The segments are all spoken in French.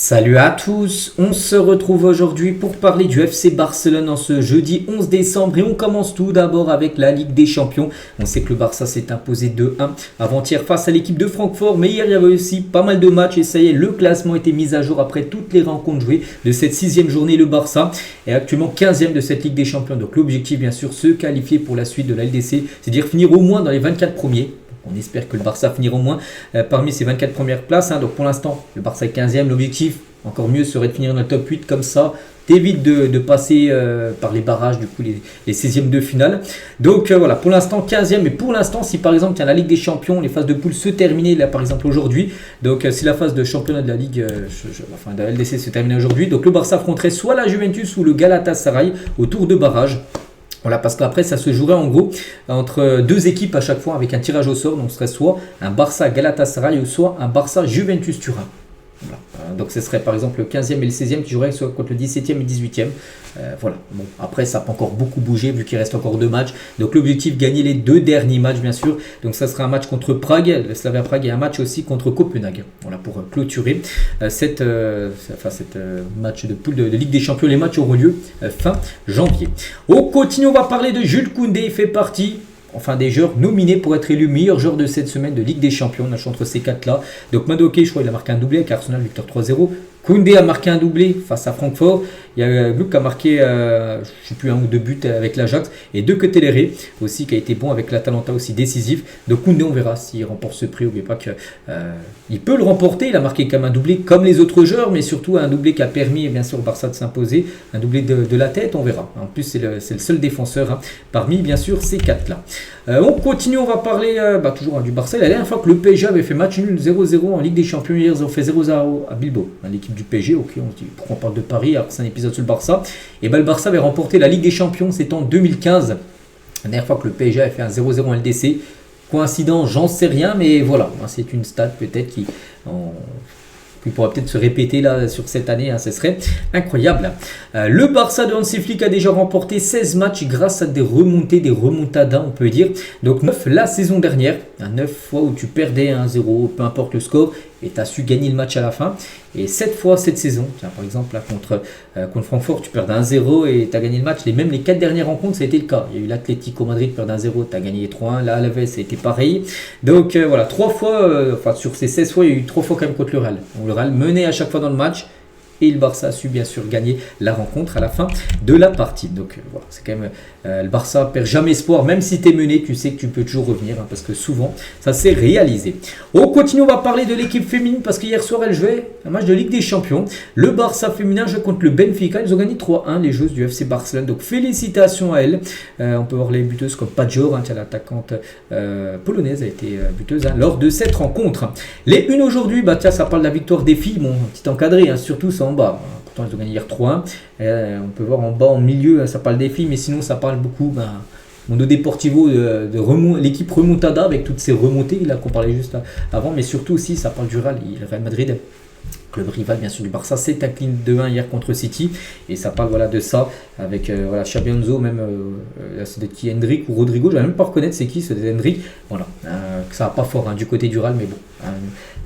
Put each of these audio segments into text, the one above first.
Salut à tous, on se retrouve aujourd'hui pour parler du FC Barcelone en ce jeudi 11 décembre et on commence tout d'abord avec la Ligue des Champions. On sait que le Barça s'est imposé 2-1 avant-hier face à l'équipe de Francfort, mais hier il y avait aussi pas mal de matchs et ça y est, le classement a été mis à jour après toutes les rencontres jouées de cette 6e journée. Le Barça est actuellement 15e de cette Ligue des Champions, donc l'objectif bien sûr se qualifier pour la suite de la LDC, c'est-à-dire finir au moins dans les 24 premiers. On espère que le Barça finira au moins parmi ces 24 premières places. Donc pour l'instant, le Barça est 15e. L'objectif, encore mieux, serait de finir dans le top 8. Comme ça, t'évites de passer par les barrages, du coup, les 16e de finale. Donc voilà, pour l'instant, 15e. Mais pour l'instant, si par exemple, la Ligue des Champions, les phases de poule se terminaient, là par exemple aujourd'hui. Donc si la phase de championnat de la Ligue, de la LDC se terminait aujourd'hui. Donc le Barça affronterait soit la Juventus ou le Galatasaray au tour de barrage. Voilà, parce qu'après ça se jouerait en gros entre deux équipes à chaque fois avec un tirage au sort. Donc ce serait soit un Barça Galatasaray ou soit un Barça Juventus Turin. Voilà. Donc ce serait par exemple le 15e et le 16e qui joueraient soit contre le 17e et 18e. Voilà. Bon, après ça peut encore beaucoup bouger vu qu'il reste encore 2 matchs. Donc l'objectif, gagner les 2 derniers matchs bien sûr. Donc ça sera un match contre Prague, le Slavia Prague, et un match aussi contre Copenhague. Voilà, pour clôturer cette match de poule de Ligue des Champions. Les matchs auront lieu fin janvier. On continue, on va parler de Jules Koundé. Il fait partie des joueurs nominés pour être élu meilleur joueur de cette semaine de Ligue des Champions. On a choisi entre ces 4-là. Donc Madueke, je crois il a marqué un doublé avec Arsenal, victoire 3-0. Koundé a marqué un doublé face à Francfort. Il y a Gluck qui a marqué, je ne sais plus, 1 ou 2 buts avec l'Ajax. Et De Ketelaere aussi qui a été bon avec l'Atalanta, aussi décisif. Donc Koundé, on verra s'il remporte ce prix. N'oubliez pas qu'il peut le remporter. Il a marqué comme un doublé comme les autres joueurs, mais surtout un doublé qui a permis bien sûr au Barça de s'imposer. Un doublé de la tête, on verra. En plus, c'est le seul défenseur parmi bien sûr ces 4-là. On continue, on va parler toujours du Barça. La dernière fois que le PSG avait fait match nul 0-0 en Ligue des Champions, hier ils ont fait 0-0 à Bilbao. L'équipe du PSG, ok, on se dit pourquoi on parle de Paris alors que c'est un épisode sur le Barça. Et le Barça avait remporté la Ligue des Champions, c'était en 2015. La dernière fois que le PSG avait fait un 0-0 en LDC. Coïncidence, j'en sais rien, mais voilà, c'est une stat peut-être qui pourra peut-être se répéter là sur cette année, ce serait incroyable. Le Barça de Hansi Flick a déjà remporté 16 matchs grâce à des remontées, des remontadas on peut dire. Donc 9 la saison dernière, 9 fois où tu perdais 1-0, peu importe le score, et tu as su gagner le match à la fin. Et 7 fois cette saison, tiens, par exemple là, contre Francfort, tu perdais 1-0 et tu as gagné le match. Même les 4 dernières rencontres, ça a été le cas. Il y a eu l'Atlético Madrid, perdre 1-0, tu as gagné 3-1. Là, Alaves, ça a été pareil. Donc voilà, 3 fois, sur ces 16 fois, il y a eu 3 fois quand même contre le Real. Donc, le Real menait à chaque fois dans le match. Et le Barça a su bien sûr gagner la rencontre à la fin de la partie. Donc voilà, c'est quand même le Barça perd jamais espoir, même si tu es mené, tu sais que tu peux toujours revenir parce que souvent ça s'est réalisé. On continue, on va parler de l'équipe féminine parce qu'hier soir elle jouait un match de Ligue des Champions. Le Barça féminin joue contre le Benfica, ils ont gagné 3-1 les joueuses du FC Barcelone. Donc félicitations à elles. On peut voir les buteuses comme Pajor, l'attaquante polonaise a été buteuse lors de cette rencontre. Les unes aujourd'hui, ça parle de la victoire des filles, bon, un petit encadré, surtout ça en bas. Pourtant ils ont gagné hier 3-1. On peut voir en bas, en milieu, ça parle des filles, mais sinon ça parle beaucoup Mundo Deportivo de l'équipe Remontada avec toutes ces remontées là qu'on parlait juste avant, mais surtout aussi ça parle du Real Madrid, club rival bien sûr du Barça, s'est incliné 2-1 hier contre City, et ça parle de ça avec Xabi Alonso, même c'est qui, Hendrik ou Rodrigo, je ne vais même pas reconnaître c'est qui, c'est Hendrik, voilà, que ça va pas fort du côté du Real, mais bon,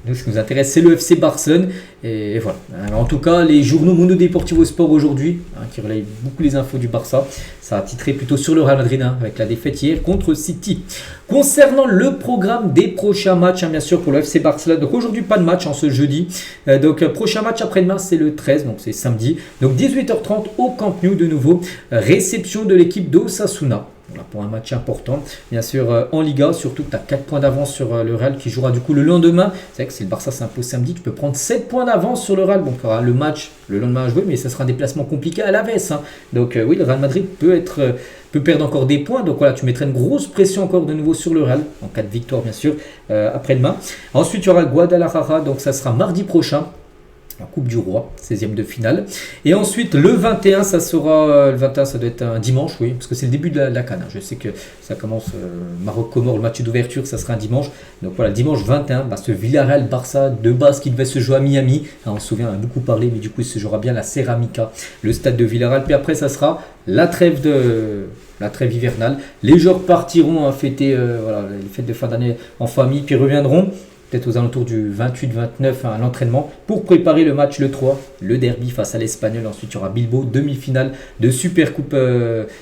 nous ce qui nous intéresse c'est le FC Barcelone, et voilà. En tout cas les journaux Mundo Deportivo Sport aujourd'hui qui relayent beaucoup les infos du Barça, ça a titré plutôt sur le Real Madrid avec la défaite hier contre City. Concernant le programme des prochains matchs, bien sûr pour le FC Barcelone, donc aujourd'hui pas de match en ce jeudi, donc prochain match après-demain c'est le 13, donc c'est samedi, donc 18h30 au Camp Nou de nouveau, réception de l'équipe d'Osasuna. Voilà, pour un match important, bien sûr en Liga, surtout que tu as 4 points d'avance sur le Real qui jouera du coup le lendemain. C'est vrai que si le Barça s'impose samedi, tu peux prendre 7 points d'avance sur le Real. Donc tu auras le match le lendemain à jouer, mais ça sera un déplacement compliqué à la veste. Donc oui, le Real Madrid peut perdre encore des points. Donc voilà, tu mettrais une grosse pression encore de nouveau sur le Real, en cas de victoire bien sûr, après-demain. Ensuite, il y aura Guadalajara, donc ça sera mardi prochain. La Coupe du Roi, 16e de finale. Et ensuite, le 21, ça sera. Le 21, ça doit être un dimanche, oui, parce que c'est le début de la CAN. Je sais que ça commence Maroc-Comore, le match d'ouverture, ça sera un dimanche. Donc voilà, dimanche 21, ce Villarreal-Barça de base qui devait se jouer à Miami. On se souvient, on a beaucoup parlé, mais du coup, il se jouera bien la Ceramica, le stade de Villarreal. Puis après, ça sera la trêve hivernale. Les joueurs partiront fêter les fêtes de fin d'année en famille, puis reviendront peut-être aux alentours du 28-29 à l'entraînement pour préparer le match le 3, le derby face à l'Espagnol. Ensuite, il y aura Bilbao, demi-finale de Supercoupe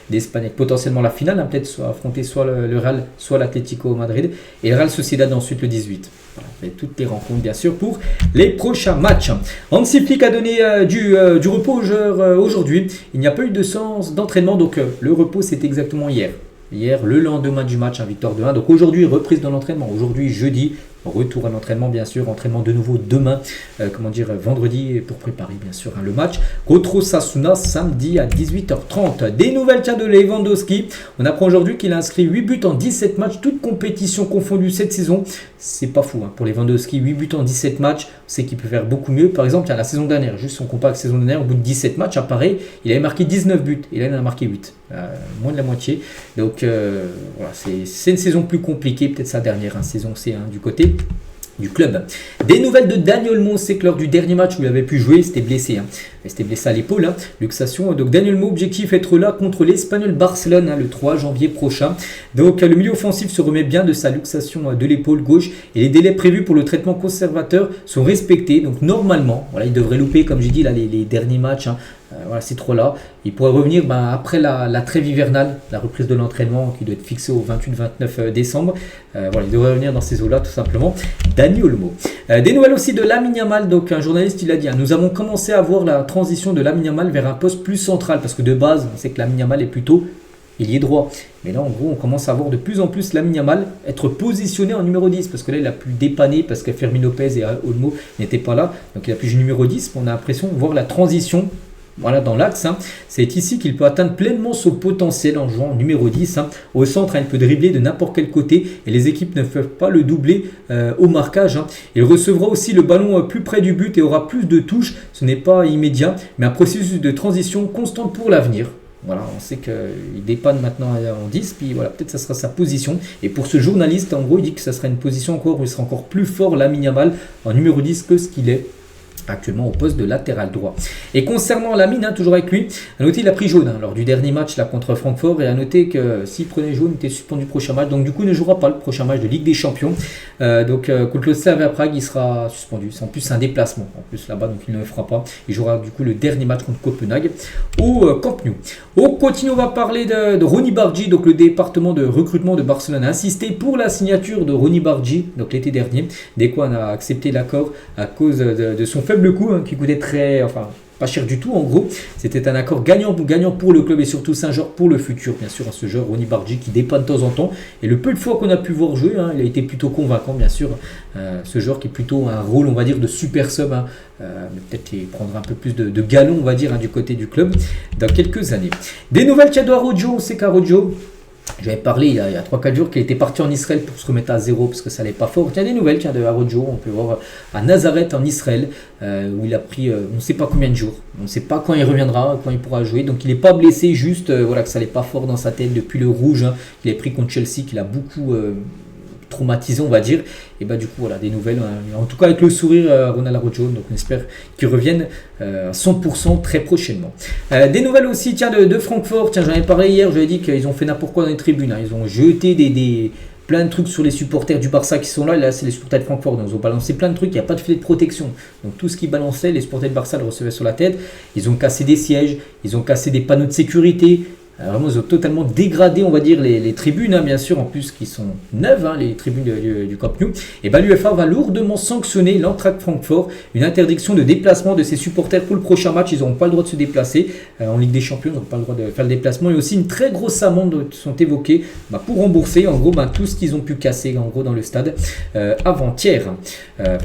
d'Espagne, avec potentiellement la finale, peut-être affronter soit le Real, soit l'Atlético Madrid, et le Real Sociedad ensuite le 18. Voilà, toutes les rencontres bien sûr pour les prochains matchs. Hansi Flick a donné du repos aux joueurs aujourd'hui. Il n'y a pas eu de séance d'entraînement, donc le repos c'est exactement hier. Hier, le lendemain du match, victoire de 1. Donc aujourd'hui, reprise dans l'entraînement. Aujourd'hui, jeudi, retour à l'entraînement, bien sûr. Entraînement de nouveau demain, vendredi, pour préparer, bien sûr, le match. Contre Osasuna, samedi à 18h30. Des nouvelles, de Lewandowski. On apprend aujourd'hui qu'il a inscrit 8 buts en 17 matchs, toutes compétitions confondues cette saison. C'est pas fou, pour Lewandowski, 8 buts en 17 matchs. On sait qu'il peut faire beaucoup mieux. Par exemple, la saison dernière, juste si on compare avec la saison dernière, au bout de 17 matchs, pareil, il avait marqué 19 buts. Et là, il en a marqué 8. Moins de la moitié. Donc, voilà, c'est une saison plus compliquée, peut-être sa dernière saison C1 du côté du club. Des nouvelles de Dani Olmo, c'est que lors du dernier match où il avait pu jouer, il s'était blessé. Il s'était blessé à l'épaule, luxation. Donc Dani Olmo, objectif être là contre l'Espagnol Barcelone le 3 janvier prochain. Donc le milieu offensif se remet bien de sa luxation de l'épaule gauche et les délais prévus pour le traitement conservateur sont respectés. Donc normalement, voilà, il devrait louper, comme j'ai dit, là, les derniers matchs. Voilà, ces trois-là. Il pourrait revenir après la trêve hivernale, la reprise de l'entraînement qui doit être fixée au 28-29 décembre. Voilà, il devrait revenir dans ces eaux-là, tout simplement. Dani Olmo. Des nouvelles aussi de Lamine Yamal. Donc, un journaliste, il a dit, nous avons commencé à voir la transition de Lamine Yamal vers un poste plus central. Parce que de base, on sait que Lamine Yamal est plutôt ailier droit. Mais là, en gros, on commence à voir de plus en plus Lamine Yamal être positionné en numéro 10. Parce que là, il a pu dépanner parce que Fermin Lopez et Olmo n'étaient pas là. Donc, il a pu jouer numéro 10. On a l'impression de voir la transition. Voilà, dans l'axe, c'est ici qu'il peut atteindre pleinement son potentiel en jouant numéro 10. Au centre, il peut dribbler de n'importe quel côté et les équipes ne peuvent pas le doubler au marquage. Il recevra aussi le ballon plus près du but et aura plus de touches. Ce n'est pas immédiat, mais un processus de transition constant pour l'avenir. Voilà, on sait qu'il dépanne maintenant en 10, puis voilà, peut-être que ça sera sa position. Et pour ce journaliste, en gros, il dit que ça sera une position où il sera encore plus fort, Lamine Yamal, en numéro 10 que ce qu'il est actuellement au poste de latéral droit. Et concernant Lamine, toujours avec lui, à noter il a pris jaune lors du dernier match là, contre Francfort, et à noter que s'il prenait jaune, il était suspendu le prochain match, donc du coup il ne jouera pas le prochain match de Ligue des Champions. Contre le Slavia Prague, il sera suspendu. C'est en plus un déplacement en plus là-bas, donc il ne le fera pas. Il jouera du coup le dernier match contre Copenhague au Camp Nou. On continue, on va parler de Ronny Bargi, donc le département de recrutement de Barcelone a insisté pour la signature de Ronny Bargi, donc l'été dernier. Dès qu'on a accepté l'accord à cause de son faible coût, qui coûtait pas cher du tout en gros. C'était un accord gagnant pour le club et surtout Saint-Georges pour le futur, bien sûr, à ce joueur Ronny Bargi qui dépanne de temps en temps. Et le peu de fois qu'on a pu voir jouer, il a été plutôt convaincant, bien sûr. Ce joueur qui est plutôt un rôle, on va dire, de super sub. Mais peut-être qu'il prendra un peu plus de galon, on va dire, du côté du club dans quelques années. Des nouvelles, de Araujo. On sait qu'Araujo, j'avais parlé il y a 3-4 jours qu'il était parti en Israël pour se remettre à zéro parce que ça n'allait pas fort. Tiens, des nouvelles de Araujo, on peut voir à Nazareth en Israël où il a pris on ne sait pas combien de jours. On ne sait pas quand il reviendra, quand il pourra jouer. Donc il n'est pas blessé, juste que ça n'allait pas fort dans sa tête depuis le rouge qu'il a pris contre Chelsea, qu'il a beaucoup traumatisé, on va dire. Et du coup, voilà, des nouvelles. En tout cas, avec le sourire, Ronald Araujo. Donc on espère qu'il revienne à 100% très prochainement. Des nouvelles aussi, de Francfort. J'en ai parlé hier, j'avais dit qu'ils ont fait n'importe quoi dans les tribunes. Ils ont jeté plein de trucs sur les supporters du Barça qui sont là. Et là, c'est les supporters de Francfort. Donc ils ont balancé plein de trucs. Il n'y a pas de filet de protection. Donc tout ce qu'ils balançaient, les supporters de Barça le recevaient sur la tête. Ils ont cassé des sièges. Ils ont cassé des panneaux de sécurité. Vraiment, ils ont totalement dégradé, on va dire, les tribunes, bien sûr, en plus, qui sont neuves, les tribunes du Camp Nou. Et l'UEFA va lourdement sanctionner l'Eintracht Francfort, une interdiction de déplacement de ses supporters pour le prochain match. Ils n'auront pas le droit de se déplacer en Ligue des Champions, ils n'auront pas le droit de faire le déplacement. Et aussi une très grosse amende sont évoquées pour rembourser, en gros, tout ce qu'ils ont pu casser, en gros, dans le stade avant-hier. Voilà.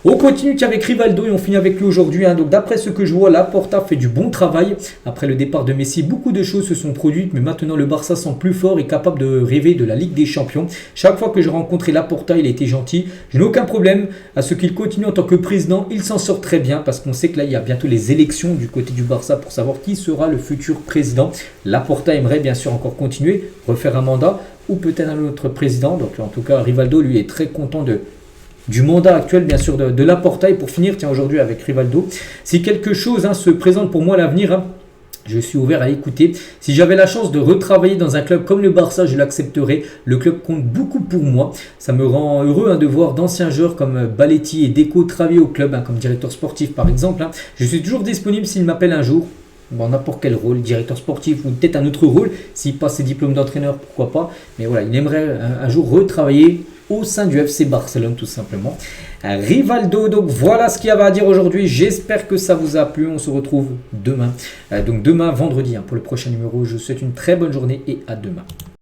On continue avec Rivaldo et on finit avec lui aujourd'hui. Donc, d'après ce que je vois, Laporta fait du bon travail. Après le départ de Messi, beaucoup de choses se sont produites, mais maintenant le Barça semble plus fort et capable de rêver de la Ligue des Champions. Chaque fois que j'ai rencontré Laporta, il a été gentil. Je n'ai aucun problème à ce qu'il continue en tant que président. Il s'en sort très bien parce qu'on sait que là, il y a bientôt les élections du côté du Barça pour savoir qui sera le futur président. Laporta aimerait bien sûr encore continuer, refaire un mandat ou peut-être un autre président. Donc en tout cas, Rivaldo, lui, est très content du mandat actuel, bien sûr, de Laporta. Et pour finir, aujourd'hui avec Rivaldo, si quelque chose se présente pour moi à l'avenir, Je suis ouvert à écouter. Si j'avais la chance de retravailler dans un club comme le Barça, je l'accepterais. Le club compte beaucoup pour moi. Ça me rend heureux de voir d'anciens joueurs comme Baletti et Deco travailler au club, comme directeur sportif par exemple. Je suis toujours disponible s'il m'appelle un jour. Bon, n'importe quel rôle, directeur sportif ou peut-être un autre rôle. S'il passe ses diplômes d'entraîneur, pourquoi pas. Mais voilà, il aimerait un jour retravailler au sein du FC Barcelone tout simplement. Rivaldo, donc voilà ce qu'il y avait à dire aujourd'hui. J'espère que ça vous a plu. On se retrouve demain. Donc demain vendredi pour le prochain numéro. Je vous souhaite une très bonne journée et à demain.